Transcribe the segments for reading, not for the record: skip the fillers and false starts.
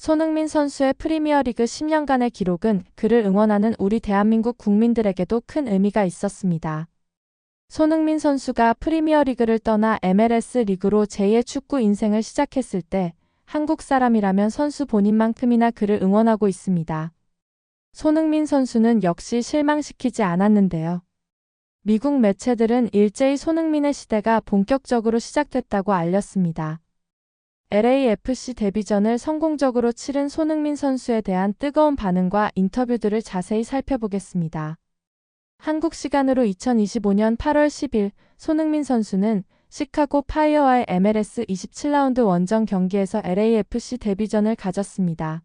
손흥민 선수의 프리미어리그 10년간의 기록은 그를 응원하는 우리 대한민국 국민들에게도 큰 의미가 있었습니다. 손흥민 선수가 프리미어리그를 떠나 MLS 리그로 제2의 축구 인생을 시작했을 때 한국 사람이라면 선수 본인만큼이나 그를 응원하고 있습니다. 손흥민 선수는 역시 실망시키지 않았는데요. 미국 매체들은 일제히 손흥민의 시대가 본격적으로 시작됐다고 알렸습니다. LAFC 데뷔전을 성공적으로 치른 손흥민 선수에 대한 뜨거운 반응과 인터뷰들을 자세히 살펴보겠습니다. 한국 시간으로 2025년 8월 10일 손흥민 선수는 시카고 파이어와의 MLS 27라운드 원정 경기에서 LAFC 데뷔전을 가졌습니다.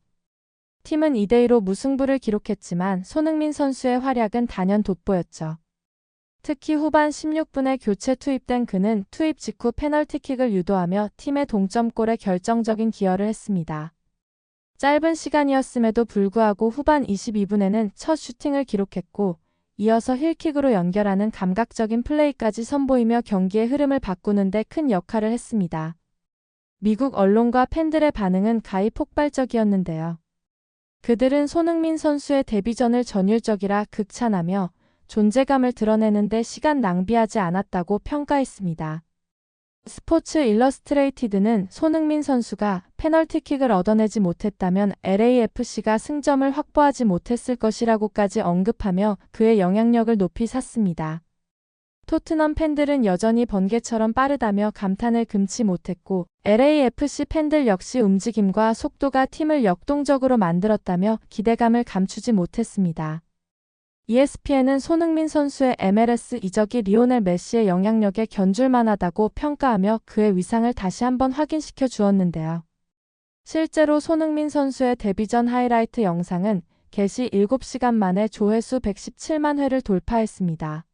팀은 2대2로 무승부를 기록했지만 손흥민 선수의 활약은 단연 돋보였죠. 특히 후반 16분에 교체 투입된 그는 투입 직후 페널티킥을 유도하며 팀의 동점골에 결정적인 기여를 했습니다. 짧은 시간이었음에도 불구하고 후반 22분에는 첫 슈팅을 기록했고 이어서 힐킥으로 연결하는 감각적인 플레이까지 선보이며 경기의 흐름을 바꾸는 데 큰 역할을 했습니다. 미국 언론과 팬들의 반응은 가히 폭발적이었는데요. 그들은 손흥민 선수의 데뷔전을 전율적이라 극찬하며 존재감을 드러내는데 시간 낭비하지 않았다고 평가했습니다. 스포츠 일러스트레이티드는 손흥민 선수가 페널티킥을 얻어내지 못했다면 LAFC가 승점을 확보하지 못했을 것이라고까지 언급하며 그의 영향력을 높이 샀습니다. 토트넘 팬들은 여전히 번개처럼 빠르다며 감탄을 금치 못했고 LAFC 팬들 역시 움직임과 속도가 팀을 역동적으로 만들었다며 기대감을 감추지 못했습니다. ESPN은 손흥민 선수의 MLS 이적이 리오넬 메시의 영향력에 견줄만하다고 평가하며 그의 위상을 다시 한번 확인시켜 주었는데요. 실제로 손흥민 선수의 데뷔전 하이라이트 영상은 개시 7시간 만에 조회수 117만 회를 돌파했습니다.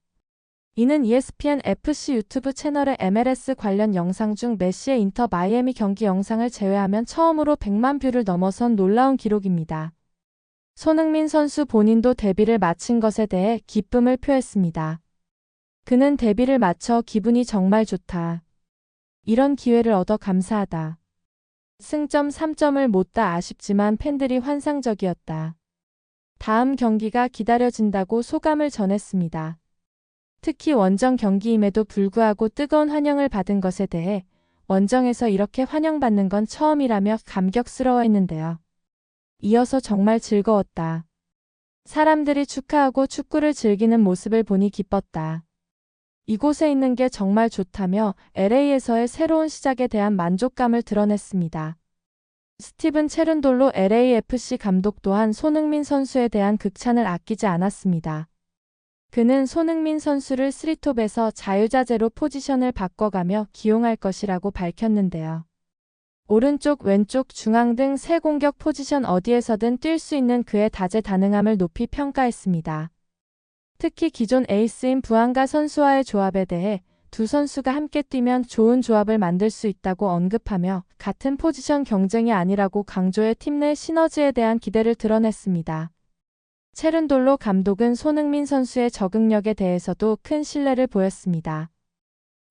이는 ESPN FC 유튜브 채널의 MLS 관련 영상 중 메시의 인터 마이애미 경기 영상을 제외하면 처음으로 100만 뷰를 넘어선 놀라운 기록입니다. 손흥민 선수 본인도 데뷔를 마친 것에 대해 기쁨을 표했습니다. 그는 데뷔를 마쳐 기분이 정말 좋다. 이런 기회를 얻어 감사하다. 승점 3점을 못 따 아쉽지만 팬들이 환상적이었다. 다음 경기가 기다려진다고 소감을 전했습니다. 특히 원정 경기임에도 불구하고 뜨거운 환영을 받은 것에 대해 원정에서 이렇게 환영받는 건 처음이라며 감격스러워했는데요. 이어서 정말 즐거웠다. 사람들이 축하하고 축구를 즐기는 모습을 보니 기뻤다. 이곳에 있는 게 정말 좋다며 LA에서의 새로운 시작에 대한 만족감을 드러냈습니다. 스티븐 체른돌로 LAFC 감독 또한 손흥민 선수에 대한 극찬을 아끼지 않았습니다. 그는 손흥민 선수를 3톱에서 자유자재로 포지션을 바꿔가며 기용할 것이라고 밝혔는데요. 오른쪽, 왼쪽, 중앙 등 세 공격 포지션 어디에서든 뛸 수 있는 그의 다재다능함을 높이 평가했습니다. 특히 기존 에이스인 부안가 선수와의 조합에 대해 두 선수가 함께 뛰면 좋은 조합을 만들 수 있다고 언급하며 같은 포지션 경쟁이 아니라고 강조해 팀 내 시너지에 대한 기대를 드러냈습니다. 체른돌로 감독은 손흥민 선수의 적응력에 대해서도 큰 신뢰를 보였습니다.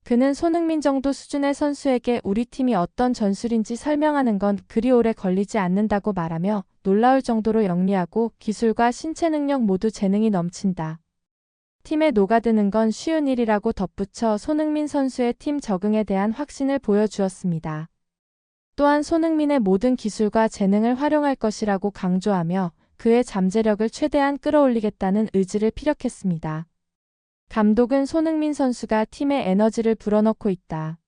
그는 손흥민 정도 수준의 선수에게 우리 팀이 어떤 전술인지 설명하는 건 그리 오래 걸리지 않는다고 말하며 놀라울 정도로 영리하고 기술과 신체 능력 모두 재능이 넘친다. 팀에 녹아드는 건 쉬운 일이라고 덧붙여 손흥민 선수의 팀 적응에 대한 확신을 보여주었습니다. 또한 손흥민의 모든 기술과 재능을 활용할 것이라고 강조하며 그의 잠재력을 최대한 끌어올리겠다는 의지를 피력했습니다. 감독은 손흥민 선수가 팀에 에너지를 불어넣고 있다.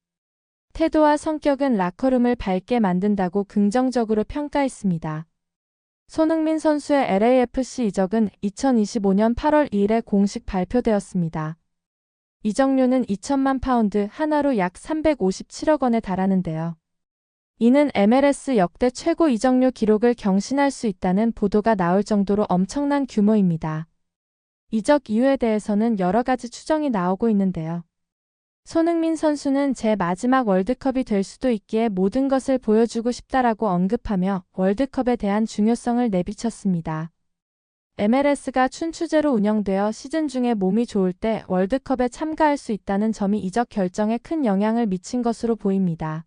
태도와 성격은 라커룸을 밝게 만든다고 긍정적으로 평가했습니다. 손흥민 선수의 LAFC 이적은 2025년 8월 2일에 공식 발표되었습니다. 이적료는 2천만 파운드, 하나로 약 357억 원에 달하는데요. 이는 MLS 역대 최고 이적료 기록을 경신할 수 있다는 보도가 나올 정도로 엄청난 규모입니다. 이적 이유에 대해서는 여러 가지 추정이 나오고 있는데요. 손흥민 선수는 제 마지막 월드컵이 될 수도 있기에 모든 것을 보여주고 싶다라고 언급하며 월드컵에 대한 중요성을 내비쳤습니다. MLS가 춘추제로 운영되어 시즌 중에 몸이 좋을 때 월드컵에 참가할 수 있다는 점이 이적 결정에 큰 영향을 미친 것으로 보입니다.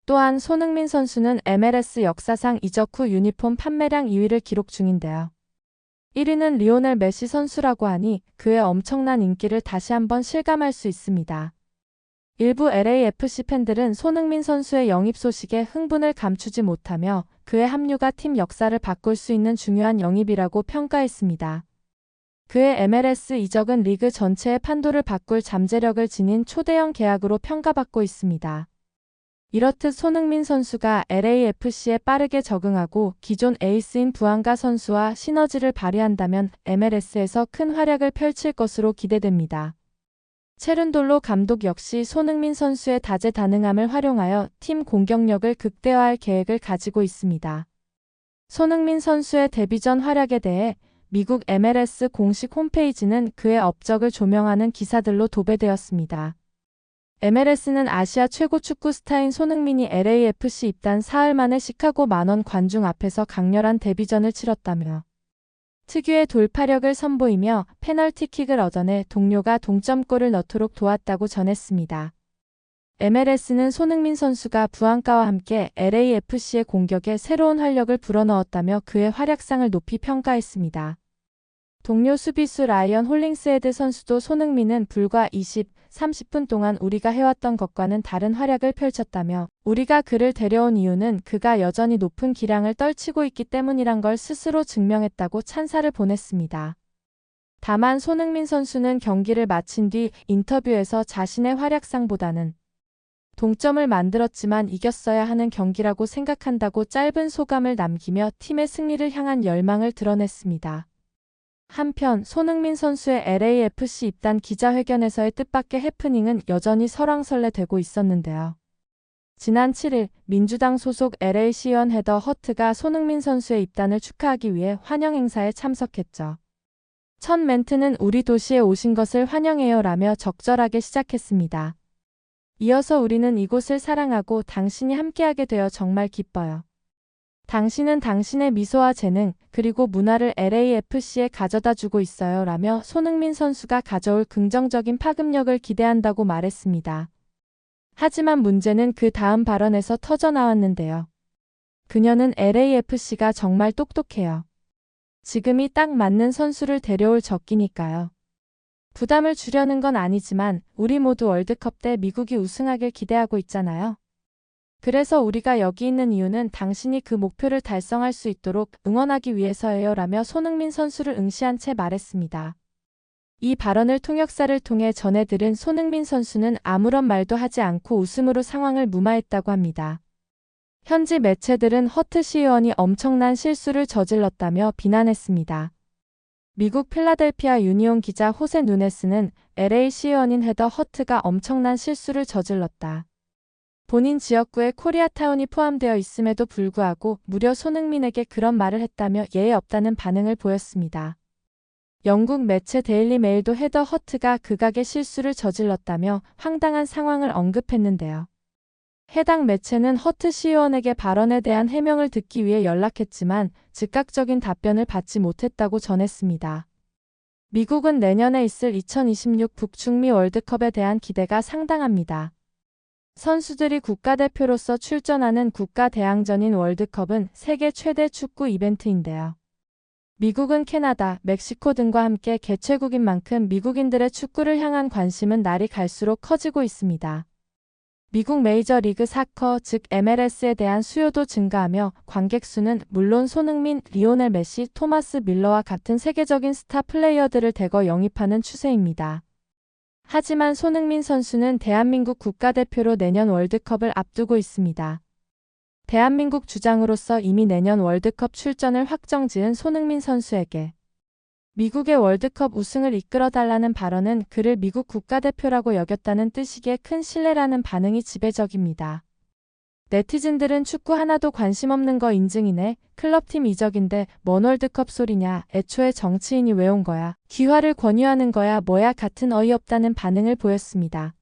또한 손흥민 선수는 MLS 역사상 이적 후 유니폼 판매량 2위를 기록 중인데요. 1위는 리오넬 메시 선수라고 하니 그의 엄청난 인기를 다시 한번 실감할 수 있습니다. 일부 LAFC 팬들은 손흥민 선수의 영입 소식에 흥분을 감추지 못하며 그의 합류가 팀 역사를 바꿀 수 있는 중요한 영입이라고 평가했습니다. 그의 MLS 이적은 리그 전체의 판도를 바꿀 잠재력을 지닌 초대형 계약으로 평가받고 있습니다. 이렇듯 손흥민 선수가 LAFC에 빠르게 적응하고 기존 에이스인 부안가 선수와 시너지를 발휘한다면 MLS에서 큰 활약을 펼칠 것으로 기대됩니다. 체른돌로 감독 역시 손흥민 선수의 다재다능함을 활용하여 팀 공격력을 극대화할 계획을 가지고 있습니다. 손흥민 선수의 데뷔 전 활약에 대해 미국 MLS 공식 홈페이지는 그의 업적을 조명하는 기사들로 도배되었습니다. MLS는 아시아 최고 축구 스타인 손흥민이 LAFC 입단 사흘 만에 시카고 만원 관중 앞에서 강렬한 데뷔전을 치렀다며 특유의 돌파력을 선보이며 페널티킥을 얻어내 동료가 동점골을 넣도록 도왔다고 전했습니다. MLS는 손흥민 선수가 부안가와 함께 LAFC의 공격에 새로운 활력을 불어넣었다며 그의 활약상을 높이 평가했습니다. 동료 수비수 라이언 홀링스헤드 선수도 손흥민은 불과 30분 동안 우리가 해왔던 것과는 다른 활약을 펼쳤다며 우리가 그를 데려온 이유는 그가 여전히 높은 기량을 떨치고 있기 때문이란 걸 스스로 증명했다고 찬사를 보냈습니다. 다만 손흥민 선수는 경기를 마친 뒤 인터뷰에서 자신의 활약상보다는 동점을 만들었지만 이겼어야 하는 경기라고 생각한다고 짧은 소감을 남기며 팀의 승리를 향한 열망을 드러냈습니다. 한편 손흥민 선수의 LAFC 입단 기자회견에서의 뜻밖의 해프닝은 여전히 설왕설래되고 있었는데요. 지난 7일 민주당 소속 LA 시의원 헤더 허트가 손흥민 선수의 입단을 축하하기 위해 환영 행사에 참석했죠. 첫 멘트는 우리 도시에 오신 것을 환영해요 라며 적절하게 시작했습니다. 이어서 우리는 이곳을 사랑하고 당신이 함께하게 되어 정말 기뻐요. 당신은 당신의 미소와 재능, 그리고 문화를 LAFC에 가져다 주고 있어요 라며 손흥민 선수가 가져올 긍정적인 파급력을 기대한다고 말했습니다. 하지만 문제는 그 다음 발언에서 터져나왔는데요. 그녀는 LAFC가 정말 똑똑해요. 지금이 딱 맞는 선수를 데려올 적기니까요. 부담을 주려는 건 아니지만 우리 모두 월드컵 때 미국이 우승하길 기대하고 있잖아요. 그래서 우리가 여기 있는 이유는 당신이 그 목표를 달성할 수 있도록 응원하기 위해서예요 라며 손흥민 선수를 응시한 채 말했습니다. 이 발언을 통역사를 통해 전해들은 손흥민 선수는 아무런 말도 하지 않고 웃음으로 상황을 무마했다고 합니다. 현지 매체들은 허트 시의원이 엄청난 실수를 저질렀다며 비난했습니다. 미국 필라델피아 유니온 기자 호세 누네스는 LA 시의원인 헤더 허트가 엄청난 실수를 저질렀다. 본인 지역구에 코리아타운이 포함되어 있음에도 불구하고 무려 손흥민에게 그런 말을 했다며 예의 없다는 반응을 보였습니다. 영국 매체 데일리 메일도 헤더 허트가 극악의 실수를 저질렀다며 황당한 상황을 언급했는데요. 해당 매체는 허트 시의원에게 발언에 대한 해명을 듣기 위해 연락했지만 즉각적인 답변을 받지 못했다고 전했습니다. 미국은 내년에 있을 2026 북중미 월드컵에 대한 기대가 상당합니다. 선수들이 국가대표로서 출전하는 국가대항전인 월드컵은 세계 최대 축구 이벤트인데요. 미국은 캐나다, 멕시코 등과 함께 개최국인 만큼 미국인들의 축구를 향한 관심은 날이 갈수록 커지고 있습니다. 미국 메이저리그 사커 즉 MLS에 대한 수요도 증가하며 관객 수는 물론 손흥민, 리오넬 메시, 토마스 밀러와 같은 세계적인 스타 플레이어들을 대거 영입하는 추세입니다. 하지만 손흥민 선수는 대한민국 국가대표로 내년 월드컵을 앞두고 있습니다. 대한민국 주장으로서 이미 내년 월드컵 출전을 확정지은 손흥민 선수에게 미국의 월드컵 우승을 이끌어달라는 발언은 그를 미국 국가대표라고 여겼다는 뜻이기에 큰 신뢰라는 반응이 지배적입니다. 네티즌들은 축구 하나도 관심 없는 거 인증이네. 클럽팀 이적인데 뭔 월드컵 소리냐. 애초에 정치인이 왜 온 거야. 귀화를 권유하는 거야. 뭐야 같은 어이없다는 반응을 보였습니다.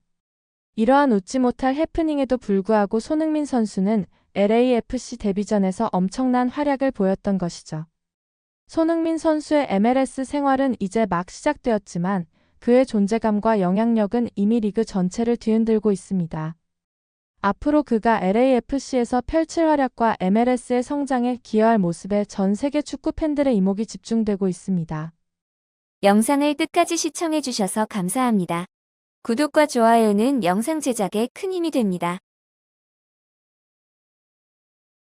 이러한 웃지 못할 해프닝에도 불구하고 손흥민 선수는 LAFC 데뷔전에서 엄청난 활약을 보였던 것이죠. 손흥민 선수의 MLS 생활은 이제 막 시작되었지만 그의 존재감과 영향력은 이미 리그 전체를 뒤흔들고 있습니다. 앞으로 그가 LAFC에서 펼칠 활약과 MLS의 성장에 기여할 모습에 전 세계 축구 팬들의 이목이 집중되고 있습니다. 영상을 끝까지 시청해주셔서 감사합니다. 구독과 좋아요는 영상 제작에 큰 힘이 됩니다.